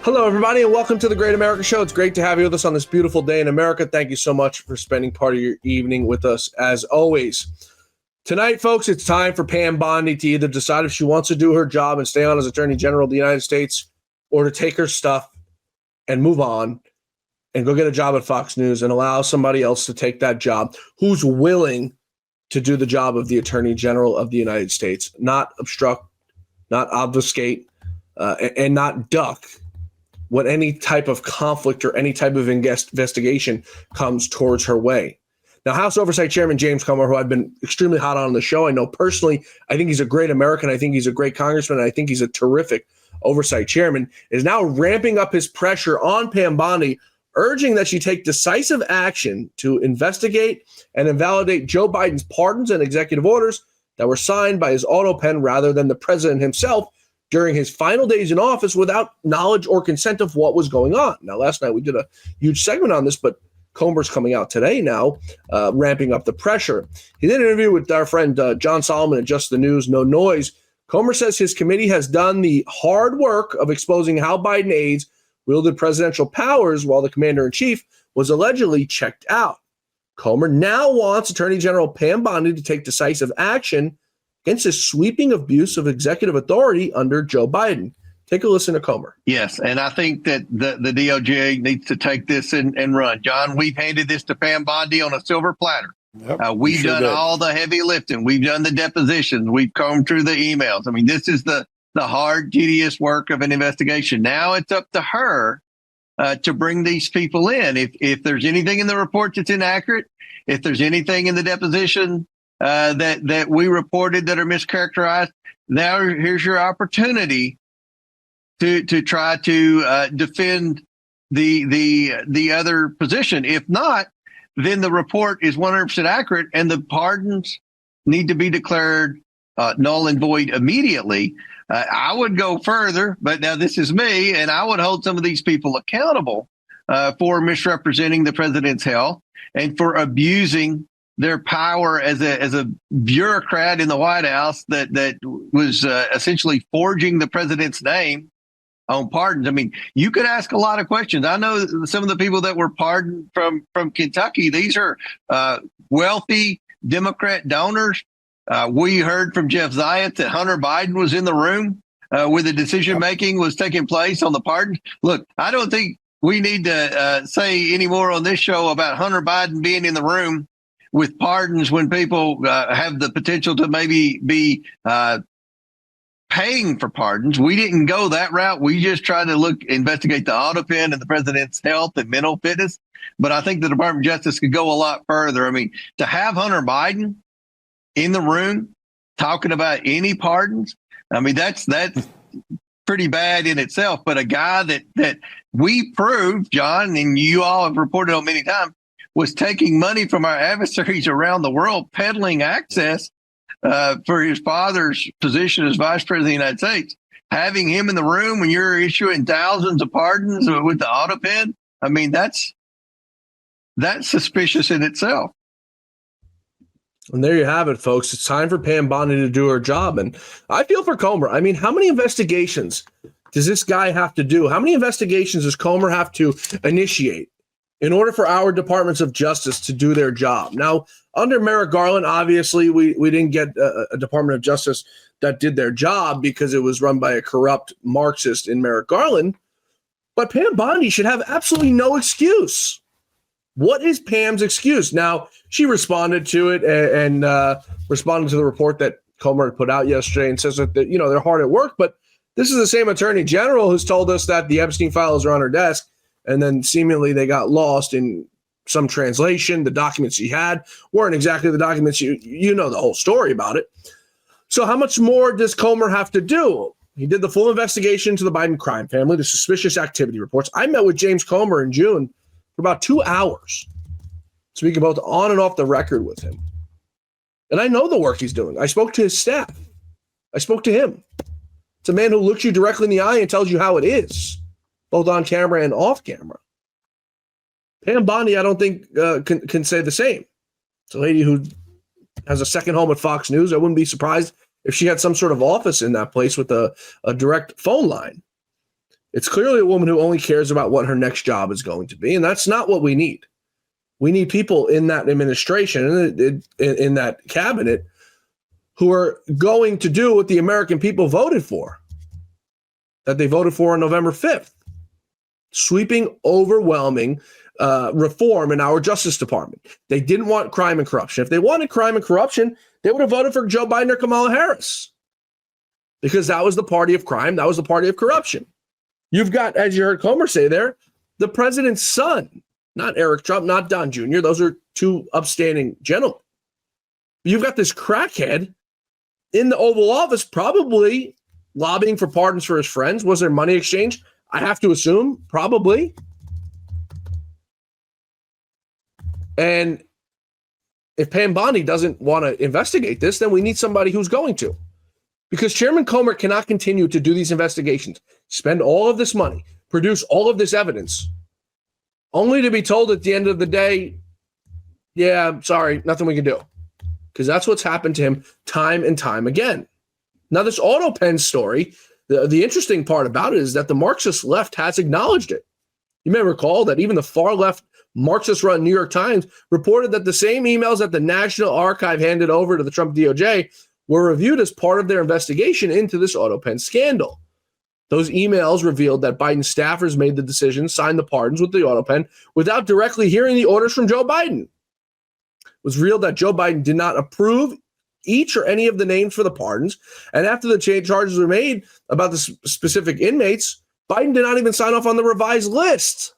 Hello, everybody, and welcome to the Great America Show. It's great to have you with us on this beautiful day in America. Thank you so much for spending part of your evening with us, as always. Tonight, folks, it's time for Pam Bondi to either decide if she wants to do her job and stay on as Attorney General of the United States, or to take her stuff and move on and go get a job at Fox News and allow somebody else to take that job who's willing to do the job of the Attorney General of the United States, not obstruct, not obfuscate, and not duck when any type of conflict or any type of investigation comes towards her way. Now, House Oversight Chairman James Comer, who I've been extremely hot on the show, I know personally, I think he's a great American. I think he's a great congressman. And I think he's a terrific oversight chairman, is now ramping up his pressure on Pam Bondi, urging that she take decisive action to investigate and invalidate Joe Biden's pardons and executive orders that were signed by his autopen rather than the president himself during his final days in office without knowledge or consent of what was going on. Now, last night we did a huge segment on this, but Comer's coming out today now, ramping up the pressure. He did an interview with our friend John Solomon at Just the News, No Noise. Comer says his committee has done the hard work of exposing how Biden aides wielded presidential powers while the commander-in-chief was allegedly checked out. Comer now wants Attorney General Pam Bondi to take decisive action against this sweeping abuse of executive authority under Joe Biden. Take a listen to Comer. Yes, and I think that the DOJ needs to take this and run. John, we've handed this to Pam Bondi on a silver platter. Yep, we've done all the heavy lifting. We've done the depositions. We've combed through the emails. I mean, this is the hard, tedious work of an investigation. Now it's up to her to bring these people in. If there's anything in the report that's inaccurate, if there's anything in the deposition that we reported that are mischaracterized, now here's your opportunity to try to defend the other position. If not, then the report is 100% accurate and the pardons need to be declared null and void immediately. I would go further, but now this is me, and I would hold some of these people accountable for misrepresenting the president's health and for abusing their power as a bureaucrat in the White House that was essentially forging the president's name on pardons. I mean, you could ask a lot of questions. I know some of the people that were pardoned from Kentucky, these are wealthy Democrat donors. We heard from Jeff Zients that Hunter Biden was in the room where the decision making was taking place on the pardons. Look, I don't think we need to say any more on this show about Hunter Biden being in the room with pardons when people have the potential to maybe be paying for pardons. We didn't go that route. We just tried to investigate the autopen and the president's health and mental fitness. But I think the Department of Justice could go a lot further. I mean, to have Hunter Biden in the room talking about any pardons, I mean, that's pretty bad in itself. But a guy that we proved, John, and you all have reported on many times, was taking money from our adversaries around the world, peddling access for his father's position as vice president of the United States. Having him in the room when you're issuing thousands of pardons with the autopen, I mean, that's suspicious in itself. And there you have it, folks. It's time for Pam Bondi to do her job. And I feel for Comer. I mean, how many investigations does this guy have to do? How many investigations does Comer have to initiate in order for our departments of justice to do their job? Now, under Merrick Garland, obviously, we didn't get a Department of Justice that did their job because it was run by a corrupt Marxist in Merrick Garland. But Pam Bondi should have absolutely no excuse. What is Pam's excuse? Now, she responded to it and responded to the report that Comer put out yesterday and says that, they're hard at work. But this is the same attorney general who's told us that the Epstein files are on her desk, and then seemingly they got lost in some translation. The documents she had weren't exactly the documents you know the whole story about it. So how much more does Comer have to do? He did the full investigation to the Biden crime family, the suspicious activity reports. I met with James Comer in June for about 2 hours, speaking both on and off the record with him. And I know the work he's doing. I spoke to his staff. I spoke to him. It's a man who looks you directly in the eye and tells you how it is, both on camera and off camera. Pam Bondi, I don't think, can say the same. It's a lady who has a second home at Fox News. I wouldn't be surprised if she had some sort of office in that place with a direct phone line. It's clearly a woman who only cares about what her next job is going to be, and that's not what we need. We need people in that administration, in that cabinet, who are going to do what the American people voted for, that they voted for on November 5th. Sweeping, overwhelming reform in our Justice Department. They didn't want crime and corruption. If they wanted crime and corruption, they would have voted for Joe Biden or Kamala Harris, because that was the party of crime. That was the party of corruption. You've got, as you heard Comer say there, the president's son, not Eric Trump, not Don Jr. Those are two upstanding gentlemen. You've got this crackhead in the Oval Office, probably lobbying for pardons for his friends. Was there money exchange? I have to assume, probably. And if Pam Bondi doesn't want to investigate this, then we need somebody who's going to. Because Chairman Comer cannot continue to do these investigations, spend all of this money, produce all of this evidence, only to be told at the end of the day, yeah, sorry, nothing we can do. Because that's what's happened to him time and time again. Now, this autopen story, the interesting part about it is that the Marxist left has acknowledged it. You may recall that even the far left Marxist-run New York Times reported that the same emails that the National Archive handed over to the Trump DOJ were reviewed as part of their investigation into this autopen scandal. Those emails revealed that Biden staffers made the decision, signed the pardons with the autopen without directly hearing the orders from Joe Biden. It was revealed that Joe Biden did not approve each or any of the names for the pardons. And after the charges were made about the specific inmates, Biden did not even sign off on the revised list.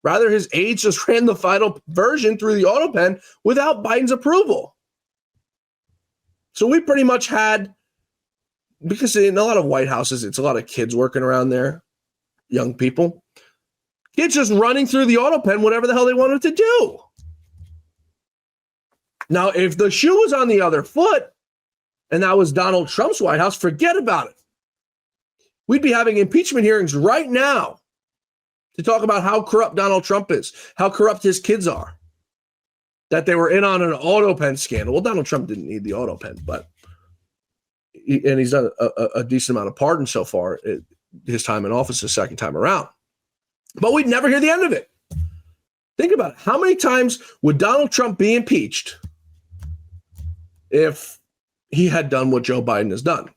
Rather, his aides just ran the final version through the autopen without Biden's approval. So we pretty much had, because in a lot of White Houses, it's a lot of kids working around there, young people. Kids just running through the autopen, whatever the hell they wanted to do. Now, if the shoe was on the other foot, and that was Donald Trump's White House, forget about it. We'd be having impeachment hearings right now to talk about how corrupt Donald Trump is, how corrupt his kids are, that they were in on an autopen scandal. Well, Donald Trump didn't need the autopen, but and he's done a decent amount of pardons so far, his time in office, his second time around. But we'd never hear the end of it. Think about it. How many times would Donald Trump be impeached if he had done what Joe Biden has done?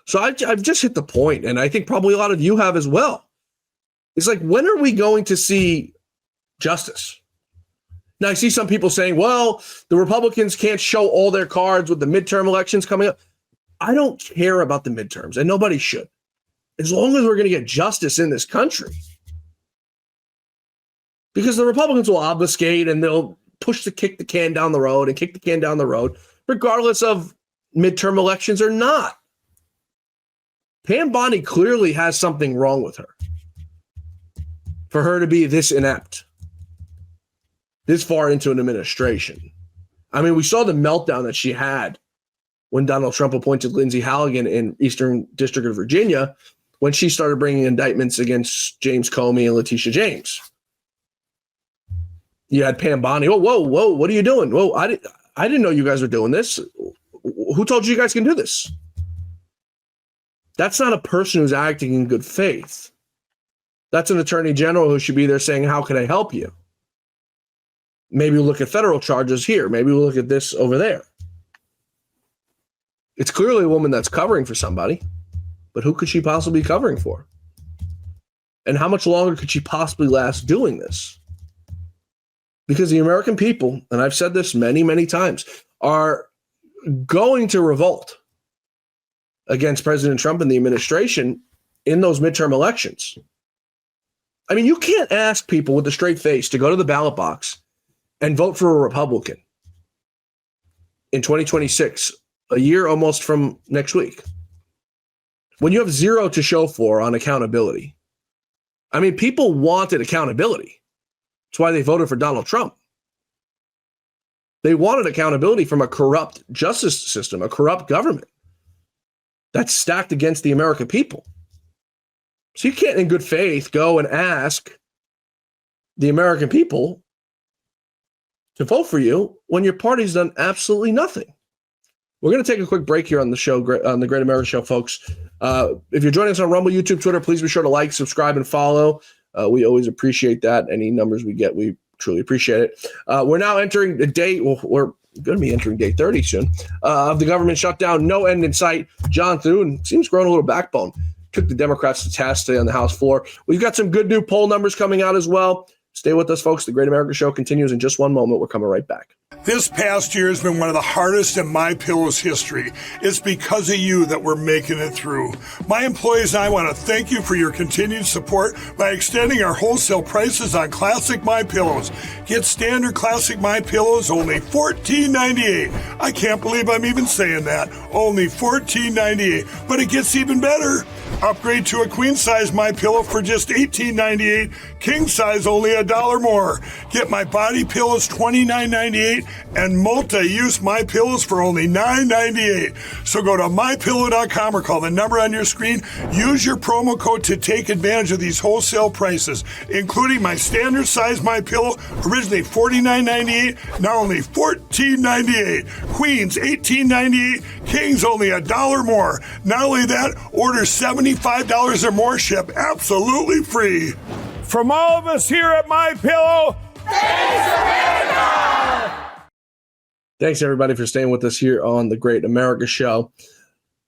So I've just hit the point, and I think probably a lot of you have as well. It's like, when are we going to see justice? Now, I see some people saying, well, the Republicans can't show all their cards with the midterm elections coming up. I don't care about the midterms, and nobody should, as long as we're going to get justice in this country. Because the Republicans will obfuscate and they'll kick the can down the road, regardless of midterm elections or not. Pam Bondi clearly has something wrong with her for her to be this inept, this far into an administration. I mean, we saw the meltdown that she had when Donald Trump appointed Lindsey Halligan in Eastern District of Virginia, when she started bringing indictments against James Comey and Letitia James. You had Pam Bondi. Oh, whoa, what are you doing? Whoa, I didn't know you guys were doing this. Who told you guys can do this? That's not a person who's acting in good faith. That's an attorney general who should be there saying, how can I help you? Maybe we'll look at federal charges here. Maybe we'll look at this over there. It's clearly a woman that's covering for somebody, but who could she possibly be covering for? And how much longer could she possibly last doing this? Because the American people, and I've said this many, many times, are going to revolt against President Trump and the administration in those midterm elections. I mean, you can't ask people with a straight face to go to the ballot box and vote for a Republican in 2026, a year almost from next week, when you have zero to show for on accountability. I mean, people wanted accountability. That's why they voted for Donald Trump. They wanted accountability from a corrupt justice system, a corrupt government that's stacked against the American people. So you can't, in good faith, go and ask the American people to vote for you when your party's done absolutely nothing. We're going to take a quick break here on the show, on the Great America Show, folks. If you're joining us on Rumble, YouTube, Twitter, please be sure to like, subscribe, and follow. We always appreciate that. Any numbers we get, we truly appreciate it. We're now entering the day. Well, we're going to be entering day 30 soon of the government shutdown. No end in sight. John Thune seems growing a little backbone. Took the Democrats to task today on the House floor. We've got some good new poll numbers coming out as well. Stay with us, folks. The Great America Show continues in just one moment. We're coming right back. This past year has been one of the hardest in MyPillow's history. It's because of you that we're making it through. My employees and I want to thank you for your continued support by extending our wholesale prices on classic MyPillows. Get standard classic MyPillows only $14.98. I can't believe I'm even saying that. Only $14.98. But it gets even better. Upgrade to a queen size MyPillow for just $18.98. King size only $1 more. Get my body pillows $29.98 and multi-use MyPillows for only $9.98. So go to MyPillow.com or call the number on your screen. Use your promo code to take advantage of these wholesale prices, including my standard size MyPillow, originally $49.98, now only $14.98. Queens $18.98, Kings only $1 more. Not only that, order $75 or more, ship absolutely free. From all of us here at MyPillow, thanks, America! Thanks, everybody, for staying with us here on the Great America Show.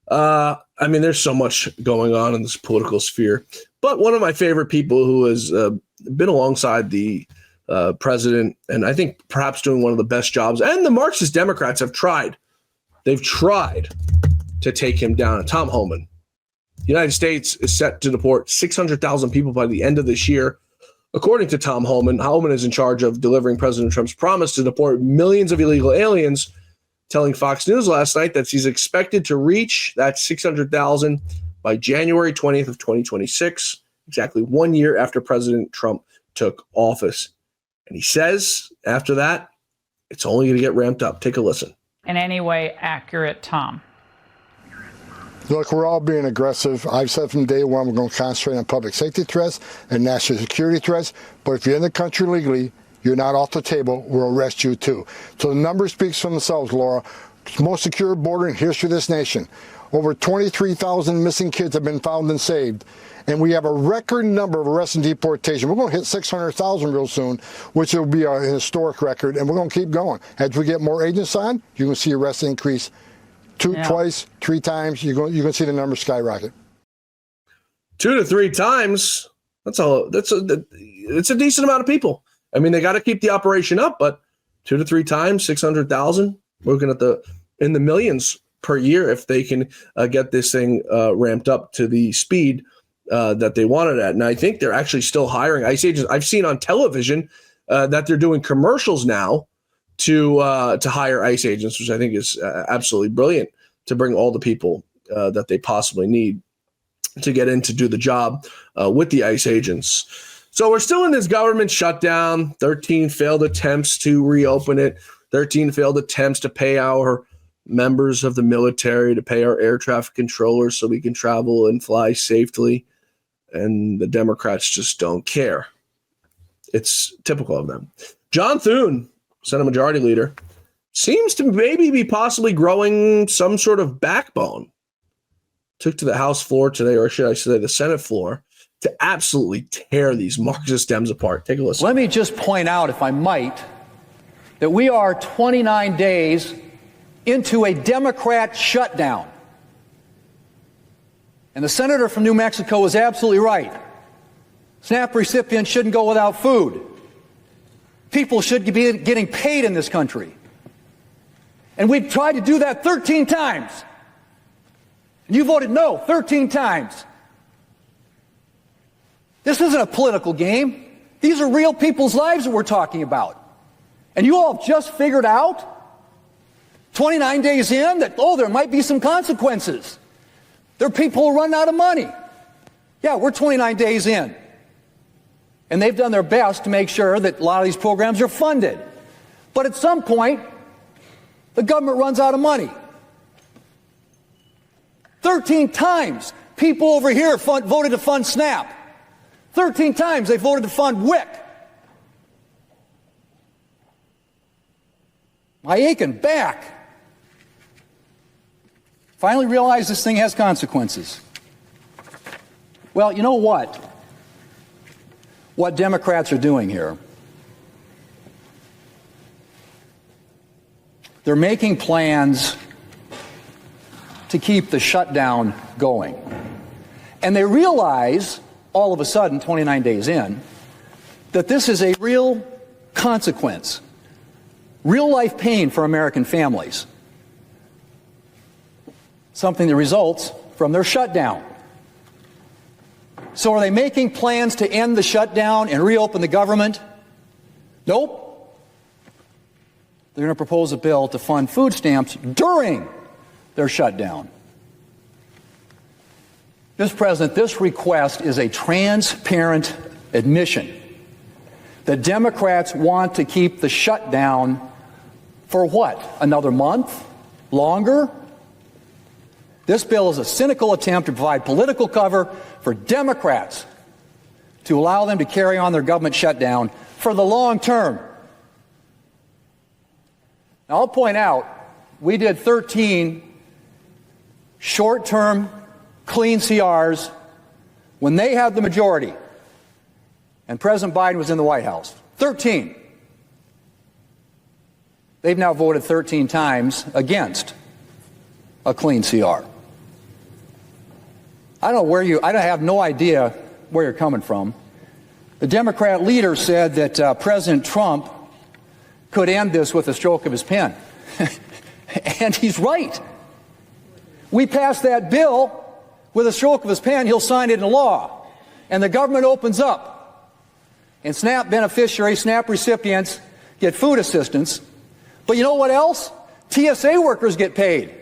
There's so much going on in this political sphere. But one of my favorite people who has been alongside the president, and I think perhaps doing one of the best jobs, and the Marxist Democrats have tried. They've tried to take him down. Tom Homan. The United States is set to deport 600,000 people by the end of this year. According to Tom Homan, Homan is in charge of delivering President Trump's promise to deport millions of illegal aliens, telling Fox News last night that he's expected to reach that 600,000 by January 20th of 2026, exactly 1 year after President Trump took office. And he says after that, it's only going to get ramped up. Take a listen. In any way accurate, Tom? Look, we're all being aggressive. I've said from day one we're going to concentrate on public safety threats and national security threats. But if you're in the country legally, you're not off the table, we'll arrest you too. So the number speaks for themselves, Laura. Most secure border in history of this nation. Over 23,000 missing kids have been found and saved. And we have a record number of arrests and deportation. We're going to hit 600,000 real soon, which will be a historic record. And we're going to keep going. As we get more agents on, you're going to see arrests increase. Twice, 3 times, you're going to see the numbers skyrocket. 2 to 3 times. It's a decent amount of people. I mean, they got to keep the operation up, but 2 to 3 times, 600,000. We're looking at in the millions per year if they can get this thing ramped up to the speed that they wanted at. And I think they're actually still hiring ICE agents. I've seen on television that they're doing commercials now to hire ICE agents, which I think is absolutely brilliant, to bring all the people that they possibly need to get in to do the job with the ICE agents. So we're still in this government shutdown. 13 failed attempts to reopen it. 13 failed attempts to pay our members of the military, to pay our air traffic controllers so we can travel and fly safely. And the Democrats just don't care. It's typical of them. John Thune, Senate Majority Leader, seems to maybe be possibly growing some sort of backbone. Took to the House floor today, or should I say the Senate floor, to absolutely tear these Marxist Dems apart. Take a listen. Let me just point out, if I might, that we are 29 days into a Democrat shutdown. And the senator from New Mexico was absolutely right. SNAP recipients shouldn't go without food. People should be getting paid in this country. And we've tried to do that 13 times. And you voted no 13 times. This isn't a political game. These are real people's lives that we're talking about. And you all have just figured out, 29 days in, that, there might be some consequences. There are people who run out of money. Yeah, we're 29 days in. And they've done their best to make sure that a lot of these programs are funded. But at some point, the government runs out of money. 13 times people over here voted to fund SNAP. 13 times they voted to fund WIC. my aching back. Finally realized this thing has consequences. Well, you know what? What Democrats are doing here, they're making plans to keep the shutdown going. And they realize, all of a sudden, 29 days in, that this is a real consequence, real life pain for American families. Something that results from their shutdown. So are they making plans to end the shutdown and reopen the government? Nope. They're going to propose a bill to fund food stamps during their shutdown. Mr. President, this request is a transparent admission that Democrats want to keep the shutdown for what? Another month? Longer? This bill is a cynical attempt to provide political cover for Democrats to allow them to carry on their government shutdown for the long term. Now, I'll point out, we did 13 short-term clean CRs when they had the majority and President Biden was in the White House. 13. They've now voted 13 times against a clean CR. I have no idea where you're coming from. The Democrat leader said that President Trump could end this with a stroke of his pen. And he's right. We passed that bill with a stroke of his pen, he'll sign it into law. And the government opens up. And SNAP beneficiaries, SNAP recipients get food assistance. But you know what else? TSA workers get paid.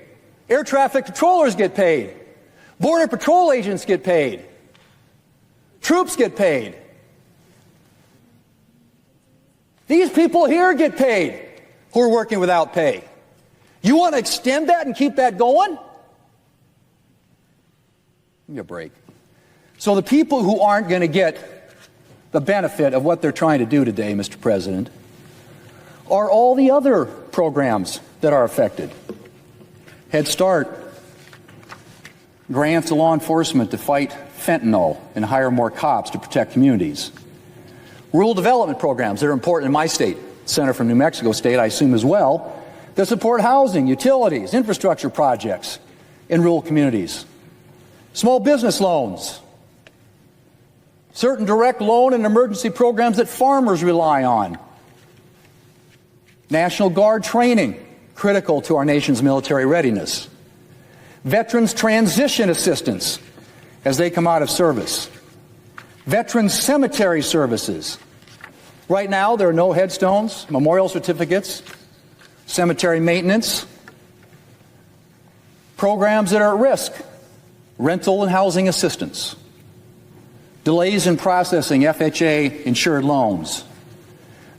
Air traffic controllers get paid. Border Patrol agents get paid. Troops get paid. These people here get paid who are working without pay. You want to extend that and keep that going? Give me a break. So the people who aren't going to get the benefit of what they're trying to do today, Mr. President, are all the other programs that are affected. Head Start, grants to law enforcement to fight fentanyl and hire more cops to protect communities. Rural development programs that are important in my state, Senator from New Mexico State, I assume as well, that support housing, utilities, infrastructure projects in rural communities. Small business loans, certain direct loan and emergency programs that farmers rely on. National Guard training, critical to our nation's military readiness. Veterans transition assistance as they come out of service. Veterans cemetery services. Right now, there are no headstones, memorial certificates, cemetery maintenance, programs that are at risk, rental and housing assistance, delays in processing FHA-insured loans,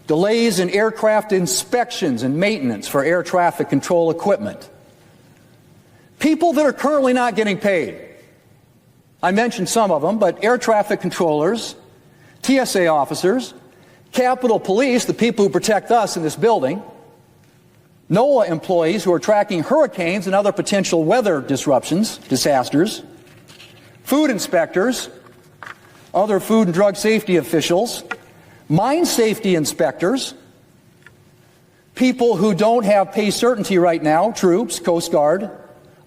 delays in aircraft inspections and maintenance for air traffic control equipment, people that are currently not getting paid. I mentioned some of them, but air traffic controllers, TSA officers, Capitol Police, the people who protect us in this building, NOAA employees who are tracking hurricanes and other potential weather disruptions, disasters, food inspectors, other food and drug safety officials, mine safety inspectors, people who don't have pay certainty right now, troops, Coast Guard,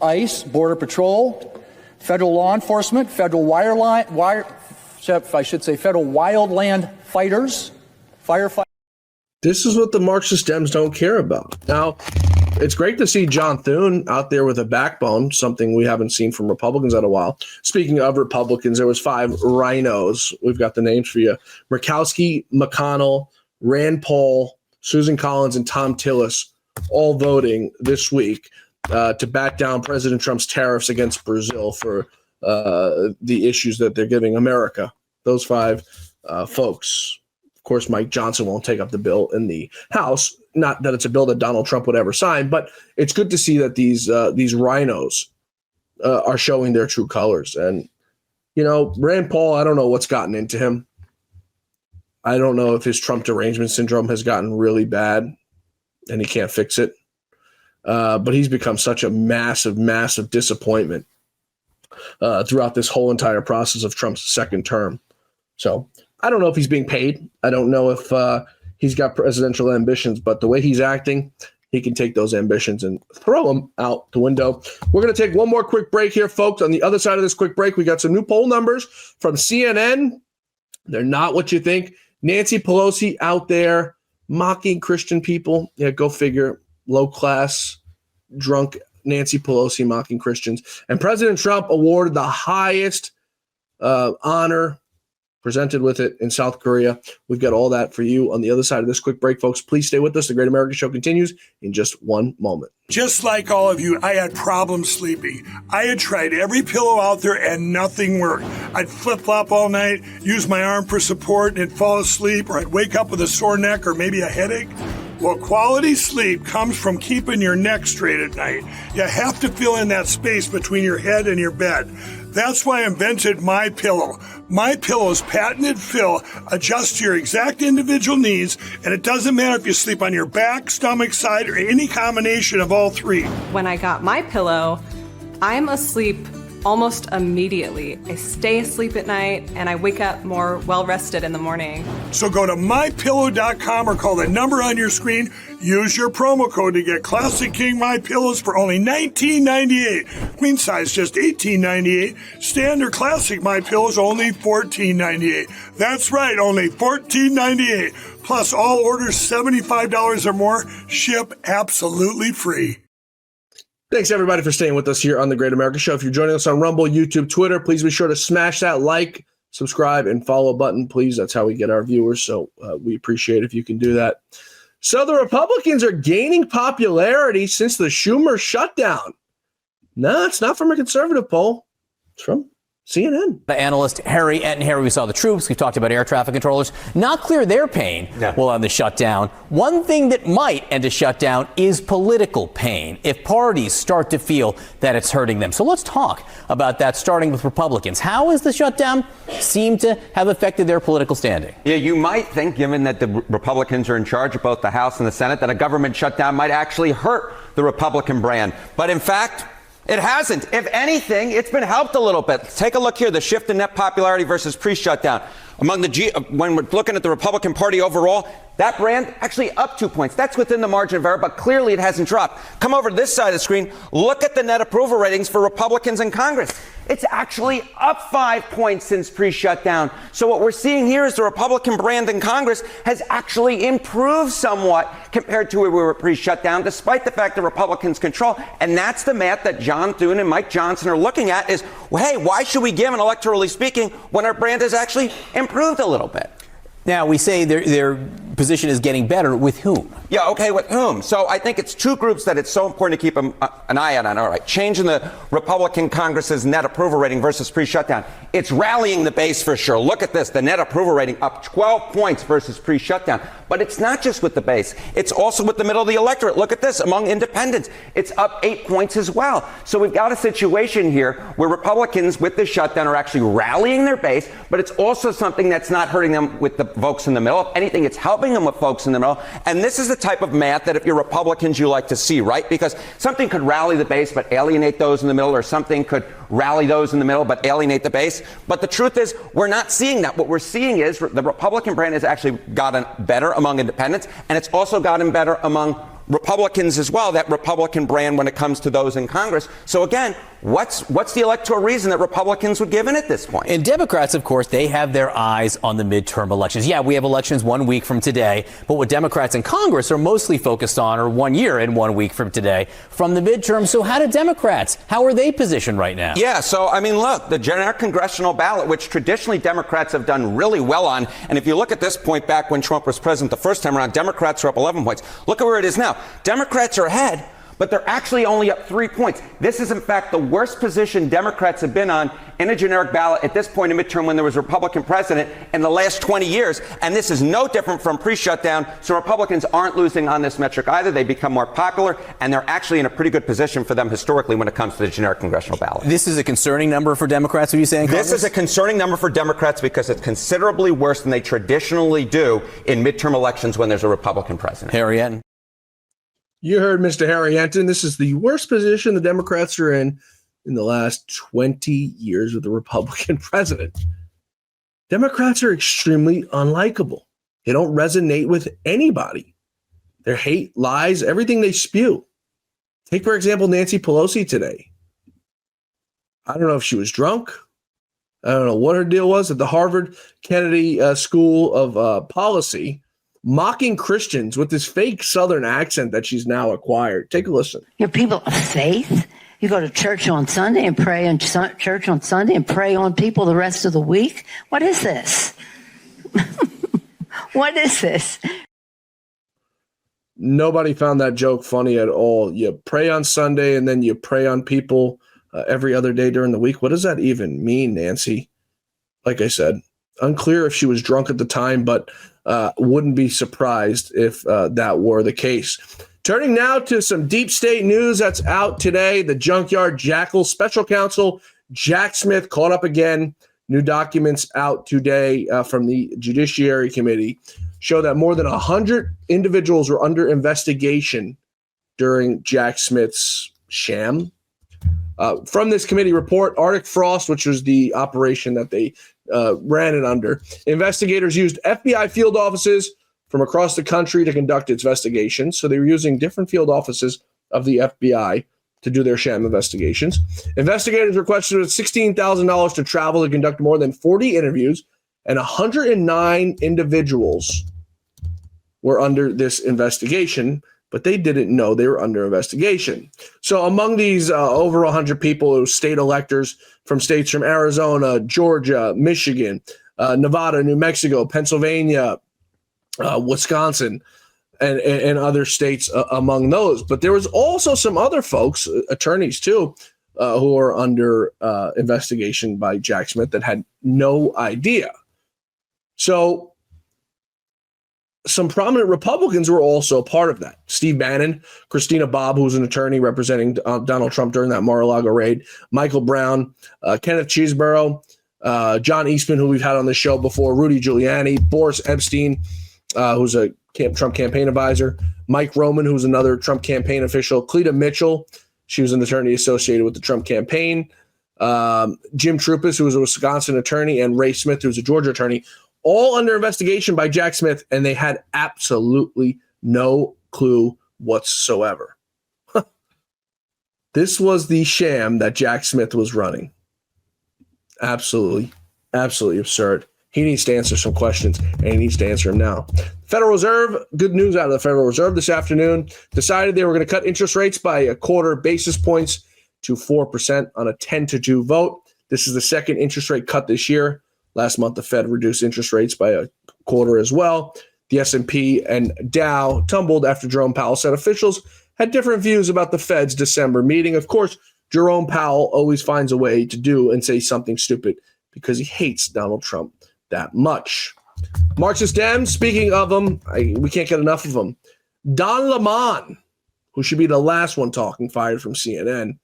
ICE, Border Patrol, federal law enforcement, federal federal wildland fighters, firefighters. This is what the Marxist Dems don't care about. Now, it's great to see John Thune out there with a backbone, something we haven't seen from Republicans in a while. Speaking of Republicans, there was 5 rhinos. We've got the names for you. Murkowski, McConnell, Rand Paul, Susan Collins, and Tom Tillis all voting this week to back down President Trump's tariffs against Brazil for the issues that they're giving America. Those 5 folks. Of course, Mike Johnson won't take up the bill in the House. Not that it's a bill that Donald Trump would ever sign, but it's good to see that these rhinos are showing their true colors. And, you know, Rand Paul, I don't know what's gotten into him. I don't know if his Trump derangement syndrome has gotten really bad. and he can't fix it. But he's become such a massive, massive disappointment throughout this whole entire process of Trump's second term. So I don't know if he's being paid. I don't know if he's got presidential ambitions, but the way he's acting, he can take those ambitions and throw them out the window. We're going to take one more quick break here, folks. On the other side of this quick break, we got some new poll numbers from CNN. They're not what you think. Nancy Pelosi out there mocking Christian people. Yeah, go figure. Low class, drunk Nancy Pelosi mocking Christians. And President Trump awarded the highest honor presented with it in South Korea. We've got all that for you on the other side of this quick break, folks. Please stay with us. The Great American Show continues in just one moment. Just like all of you, I had problems sleeping. I had tried every pillow out there and nothing worked. I'd flip-flop all night, use my arm for support, and fall asleep, or I'd wake up with a sore neck or maybe a headache. Well, quality sleep comes from keeping your neck straight at night. You have to fill in that space between your head and your bed. That's why I invented MyPillow. MyPillow's patented fill adjusts to your exact individual needs, and it doesn't matter if you sleep on your back, stomach, side, or any combination of all three. When I got MyPillow, I'm asleep almost immediately. I stay asleep at night, and I wake up more well-rested in the morning. So go to MyPillow.com or call the number on your screen. Use your promo code to get Classic King MyPillows for only $19.98. Queen size just $18.98. Standard Classic MyPillows only $14.98. That's right, only $14.98. Plus all orders $75 or more ship absolutely free. Thanks, everybody, for staying with us here on The Great American Show. If you're joining us on Rumble, YouTube, Twitter, please be sure to smash that like, subscribe, and follow button, please. That's how we get our viewers, so we appreciate it if you can do that. So the Republicans are gaining popularity since the Schumer shutdown. No, it's not from a conservative poll. It's from CNN. The analyst Harry we saw the troops. We've talked about air traffic controllers. Not clear their pain while on the shutdown. One thing that might end a shutdown is political pain if parties start to feel that it's hurting them. So let's talk about that, starting with Republicans. How has the shutdown seemed to have affected their political standing? Yeah, you might think, given that the Republicans are in charge of both the House and the Senate, that a government shutdown might actually hurt the Republican brand. But in fact, it hasn't. If anything, it's been helped a little bit. Take a look here, the shift in net popularity versus pre-shutdown. When we're looking at the Republican Party overall, that brand actually up 2 points. That's within the margin of error, but clearly it hasn't dropped. Come over to this side of the screen. Look at the net approval ratings for Republicans in Congress. It's actually up 5 points since pre-shutdown. So what we're seeing here is the Republican brand in Congress has actually improved somewhat compared to where we were pre-shutdown, despite the fact that Republicans control. And that's the math that John Thune and Mike Johnson are looking at is, well, hey, why should we give an electorally speaking when our brand has actually improved a little bit? Now, we say their position is getting better. With whom? Yeah, okay, with whom? So I think it's two groups that it's so important to keep an eye on. All right, changing the Republican Congress's net approval rating versus pre-shutdown. It's rallying the base for sure. Look at this, the net approval rating up 12 points versus pre-shutdown. But it's not just with the base. It's also with the middle of the electorate. Look at this, among independents. It's up 8 points as well. So we've got a situation here where Republicans with the shutdown are actually rallying their base, but it's also something that's not hurting them with the folks in the middle. If anything, it's helping them with folks in the middle. And this is the type of math that if you're Republicans, you like to see, right? Because something could rally the base but alienate those in the middle, or something could rally those in the middle but alienate the base. But the truth is, we're not seeing that. What we're seeing is the Republican brand has actually gotten better among independents, and it's also gotten better among Republicans as well, that Republican brand when it comes to those in Congress. So again, what's the electoral reason that Republicans would give in at this point? And Democrats, of course, they have their eyes on the midterm elections. Yeah, we have elections 1 week from today, but what Democrats in Congress are mostly focused on are 1 year and 1 week from today from the midterm. So how are they positioned right now? Yeah, so I mean, look, the generic congressional ballot, which traditionally Democrats have done really well on, and if you look at this point back when Trump was president the first time around, Democrats are up 11 points. Look at where it is now. Democrats are ahead, but they're actually only up 3 points. This is, in fact, the worst position Democrats have been on in a generic ballot at this point in midterm when there was a Republican president in the last 20 years. And this is no different from pre-shutdown. So Republicans aren't losing on this metric either. They become more popular, and they're actually in a pretty good position for them historically when it comes to the generic congressional ballot. This is a concerning number for Democrats, would you say, in Congress? This is a concerning number for Democrats because it's considerably worse than they traditionally do in midterm elections when there's a Republican president. Harry. You heard Mr. Harry Enten. This is the worst position the Democrats are in the last 20 years with the Republican president. Democrats are extremely unlikable. They don't resonate with anybody. Their hate, lies, everything they spew. Take, for example, Nancy Pelosi today. I don't know if she was drunk. I don't know what her deal was at the Harvard Kennedy School of Policy, mocking Christians with this fake Southern accent that she's now acquired. Take a listen. You're people of faith. You go to church on Sunday and pray in church on Sunday and pray on people the rest of the week. What is this? What is this? Nobody found that joke funny at all. You pray on Sunday and then you pray on people every other day during the week. What does that even mean, Nancy? Like I said, unclear if she was drunk at the time, but wouldn't be surprised if that were the case. Turning now to some deep state news that's out today. The Junkyard Jackal special counsel Jack Smith caught up again. New documents out today from the Judiciary Committee show that more than 100 individuals were under investigation during Jack Smith's sham. From this committee report, Arctic Frost, which was the operation that they ran it under, investigators used FBI field offices from across the country to conduct its investigations. So they were using different field offices of the FBI to do their sham investigations. Investigators requested $16,000 to travel to conduct more than 40 interviews, and 109 individuals were under this investigation, but they didn't know they were under investigation. So among these over 100 people, state electors from states from Arizona, Georgia, Michigan, Nevada, New Mexico, Pennsylvania, Wisconsin, and other states among those. But there was also some other folks, attorneys too, who are under investigation by Jack Smith that had no idea. So some prominent Republicans were also part of that. Steve Bannon, Christina Bobb, who was an attorney representing Donald Trump during that Mar-a-Lago raid, Michael Brown, Kenneth Chesebro, John Eastman, who we've had on the show before, Rudy Giuliani, Boris Epstein, who's a Trump campaign advisor, Mike Roman, who's another Trump campaign official, Cleta Mitchell, she was an attorney associated with the Trump campaign, Jim Trupis, who was a Wisconsin attorney, and Ray Smith, who was a Georgia attorney, all under investigation by Jack Smith, and they had absolutely no clue whatsoever. This was the sham that Jack Smith was running. Absolutely, absolutely absurd. He needs to answer some questions, and he needs to answer them now. Federal Reserve, good news out of the Federal Reserve this afternoon, decided they were going to cut interest rates by a quarter basis points to 4% on a 10-2 vote. This is the second interest rate cut this year. Last month, the Fed reduced interest rates by a quarter as well. The S&P and Dow tumbled after Jerome Powell said officials had different views about the Fed's December meeting. Of course, Jerome Powell always finds a way to do and say something stupid because he hates Donald Trump that much. Marxist Dems, speaking of them, we can't get enough of them. Don Lemon, who should be the last one talking, fired from CNN,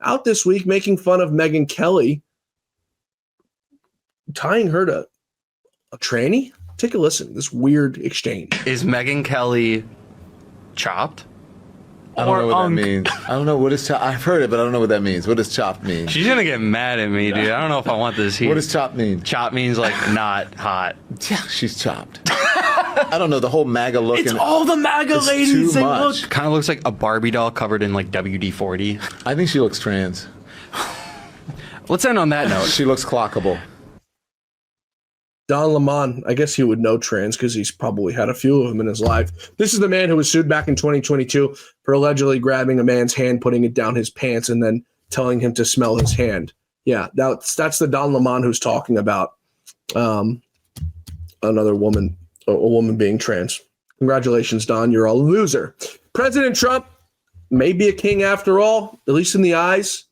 out this week making fun of Megyn Kelly, tying her to a tranny. Take a listen. This weird exchange. Is Megyn Kelly chopped? I don't know what that means. I don't know what is chopped. I've heard it, but I don't know what that means. What does chopped mean? She's gonna get mad at me, dude. I don't know if I want this here. What does chopped mean? Chopped means like not hot. Yeah, she's chopped. I don't know, the whole MAGA look. It's all the MAGA ladies. They look kind of looks like a Barbie doll covered in like WD-40. I think she looks trans. Let's end on that note. She looks clockable. Don Lemon, I guess he would know trans because he's probably had a few of them in his life. This is the man who was sued back in 2022 for allegedly grabbing a man's hand, putting it down his pants, and then telling him to smell his hand. Yeah, that's the Don Lemon who's talking about another woman, a woman being trans. Congratulations, Don. You're a loser. President Trump may be a king after all, at least in the eyes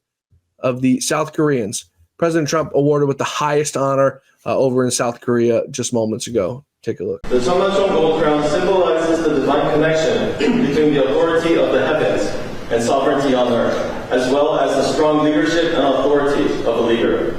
of the South Koreans. President Trump awarded with the highest honor over in South Korea just moments ago. Take a look. The Cheonggyecheon Gold Crown symbolizes the divine connection between the authority of the heavens and sovereignty on earth, as well as the strong leadership and authority of a leader.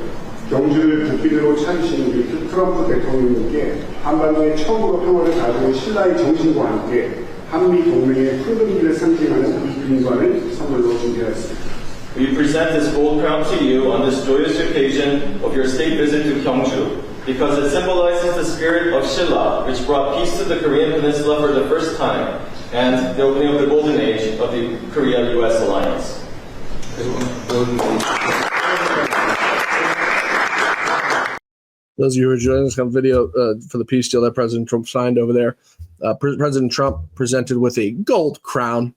경주를 국비대로 차리신 우리 트럼프 대통령님께 한반도에 처음으로 평화를 가져온 신라의 정신과 함께 한미 동맹의 큰 의미를 상징하는 이 금관을 선물로 준비하였습니다. We present this gold crown to you on this joyous occasion of your state visit to Gyeongju because it symbolizes the spirit of Shilla, which brought peace to the Korean Peninsula for the first time, and the opening of the golden age of the Korea-U.S. alliance. Those of you who are joining us on video for the peace deal that President Trump signed over there, President Trump presented with a gold crown.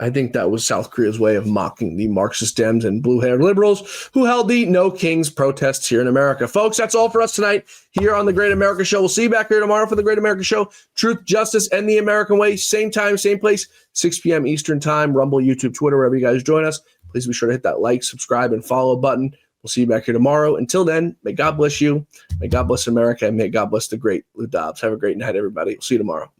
I think that was South Korea's way of mocking the Marxist Dems and blue-haired liberals who held the No Kings protests here in America. Folks, that's all for us tonight here on The Great America Show. We'll see you back here tomorrow for The Great America Show. Truth, justice, and the American way. Same time, same place, 6 p.m. Eastern time. Rumble, YouTube, Twitter, wherever you guys join us. Please be sure to hit that like, subscribe, and follow button. We'll see you back here tomorrow. Until then, may God bless you. May God bless America. And may God bless the great Lou Dobbs. Have a great night, everybody. We'll see you tomorrow.